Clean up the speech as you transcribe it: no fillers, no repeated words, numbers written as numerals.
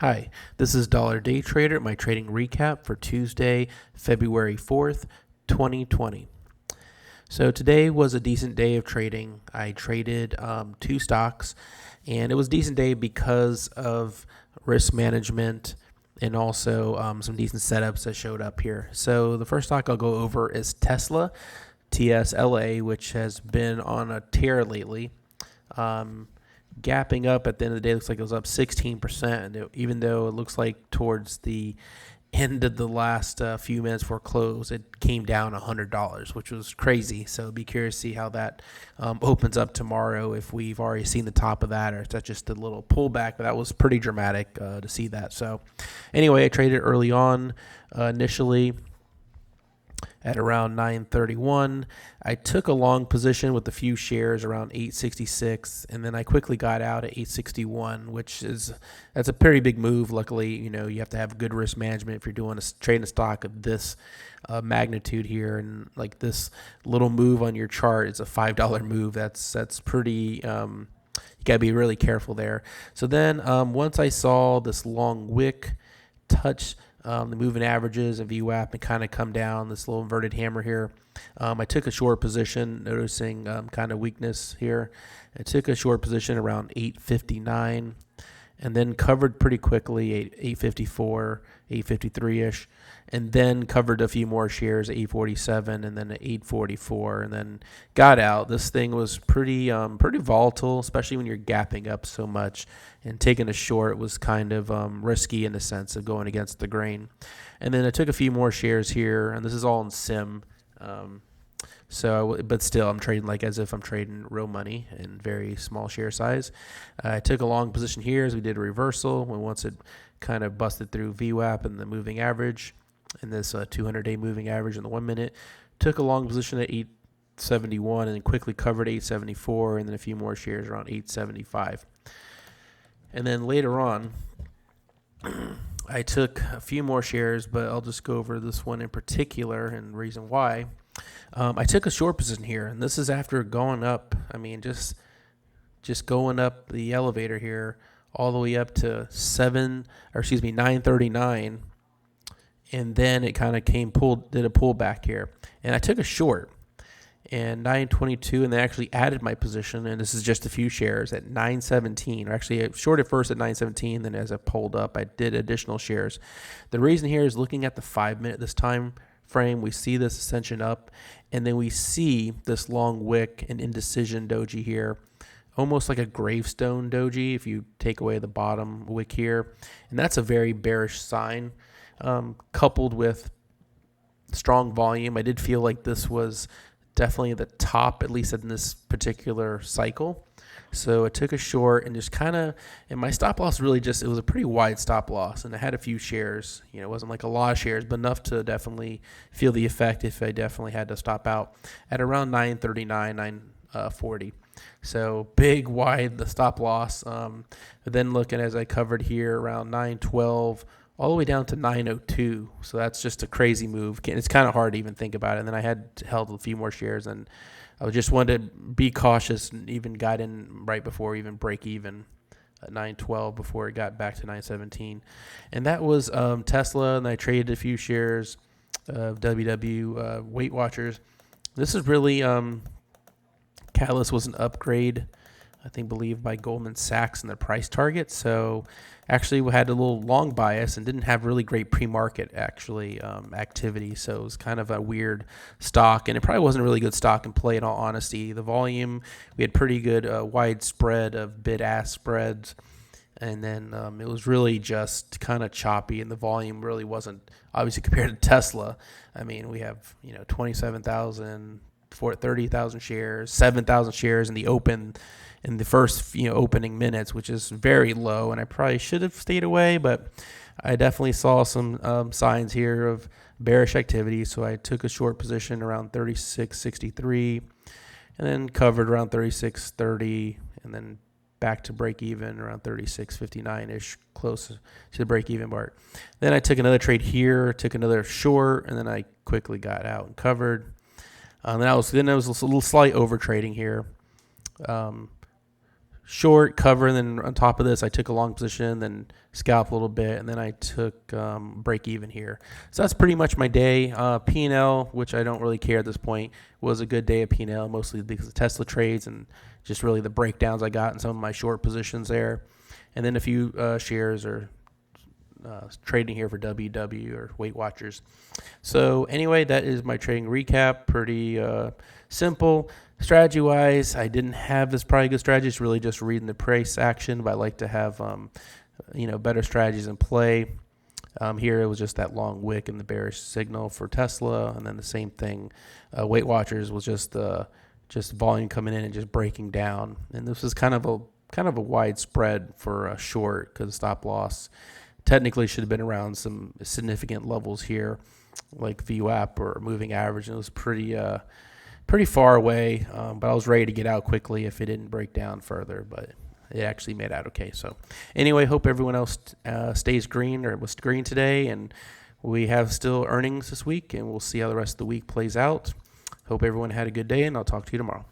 Hi, this is Dollar Day Trader, my trading recap for Tuesday, February 4th, 2020. So today was a decent day of trading. I traded two stocks, and it was a decent day because of risk management and also some decent setups that showed up here. So the first stock I'll go over is Tesla, TSLA, which has been on a tear lately. Gapping up at the end of the day, looks like it was up 16%, even though it looks like towards the end of the last few minutes before close, it came down $100, which was crazy. So be curious to see how that opens up tomorrow, if we've already seen the top of that, or if that's just a little pullback. But that was pretty dramatic to see that. So anyway, I traded early on initially at around 931. I took a long position with a few shares around 866, and then I quickly got out at 861, that's a pretty big move. Luckily, you have to have good risk management if you're doing trading a stock of this magnitude here, and like this little move on your chart is a $5 move. That's pretty. You got to be really careful there. So then once I saw this long wick touch the moving averages and VWAP and kind of come down, this little inverted hammer here, I took a short position, noticing kind of weakness here. I took a short position around 859 and then covered pretty quickly at 854, 853-ish, and then covered a few more shares at 847 and then at 844, and then got out. This thing was pretty volatile, especially when you're gapping up so much, and taking a short was kind of risky in the sense of going against the grain. And then I took a few more shares here, and this is all in sim. But still, I'm trading like as if I'm trading real money in very small share size. I took a long position here as we did a reversal when once it kind of busted through VWAP and the moving average, and this 200-day moving average in the 1 minute. Took a long position at 871 and then quickly covered 874, and then a few more shares around 875. And then later on, I took a few more shares, but I'll just go over this one in particular and the reason why. I took a short position here, and this is after going up. I mean, just going up the elevator here all the way up to 939, and then it kind of did a pullback here, and I took a short and 922, and they actually added my position, and this is just a few shares at 917. Or actually, I shorted first at 917, then as I pulled up, I did additional shares. The reason here is looking at the 5 minute this time frame, we see this ascension up, and then we see this long wick and indecision doji here, almost like a gravestone doji if you take away the bottom wick here, and that's a very bearish sign, coupled with strong volume. I did feel like this was definitely the top, at least in this particular cycle. So I took a short and just and my stop loss really it was a pretty wide stop loss, and I had a few shares. It wasn't like a lot of shares, but enough to definitely feel the effect if I definitely had to stop out at around 939, 940. So big, wide, the stop loss. But then looking as I covered here around 912, all the way down to 902. So that's just a crazy move. It's kind of hard to even think about it. And then I had held a few more shares, and I just wanted to be cautious, and even got in right before even break even at 912 before it got back to 917. And that was Tesla, and I traded a few shares of WW Weight Watchers. This is really Catalyst was an upgrade, I believe by Goldman Sachs in their price target. So actually we had a little long bias and didn't have really great pre-market activity. So it was kind of a weird stock, and it probably wasn't a really good stock in play in all honesty. The volume, we had pretty good wide spread of bid-ask spreads. And then it was really just kind of choppy, and the volume really wasn't, obviously compared to Tesla. I mean, we have 27,000, 30,000 shares, 7,000 shares in the open in the first opening minutes, which is very low, and I probably should have stayed away, but I definitely saw some signs here of bearish activity, so I took a short position around 36.63 and then covered around 36.30, and then back to break even around 36.59-ish, close to the break even part. Then I took another trade here, took another short, and then I quickly got out and covered. Then I was a little slight over trading here. short cover, and then on top of this I took a long position, then scalp a little bit, and then I took break even here. So that's pretty much my day. P&L, which I don't really care at this point, was a good day of P&L, mostly because of Tesla trades and just really the breakdowns I got in some of my short positions there, and then a few shares or trading here for WW or Weight Watchers. So anyway, that is my trading recap. Pretty simple. Strategy wise, I didn't have this probably good strategy. It's really just reading the price action, but I like to have better strategies in play. Here it was just that long wick and the bearish signal for Tesla, and then the same thing. Weight Watchers was just volume coming in and just breaking down, and this is kind of a wide spread for a short because stop loss technically should have been around some significant levels here, like VWAP or moving average, and it was pretty far away, but I was ready to get out quickly if it didn't break down further, but it actually made out okay. So anyway, hope everyone else stays green or was green today, and we have still earnings this week, and we'll see how the rest of the week plays out. Hope everyone had a good day, and I'll talk to you tomorrow.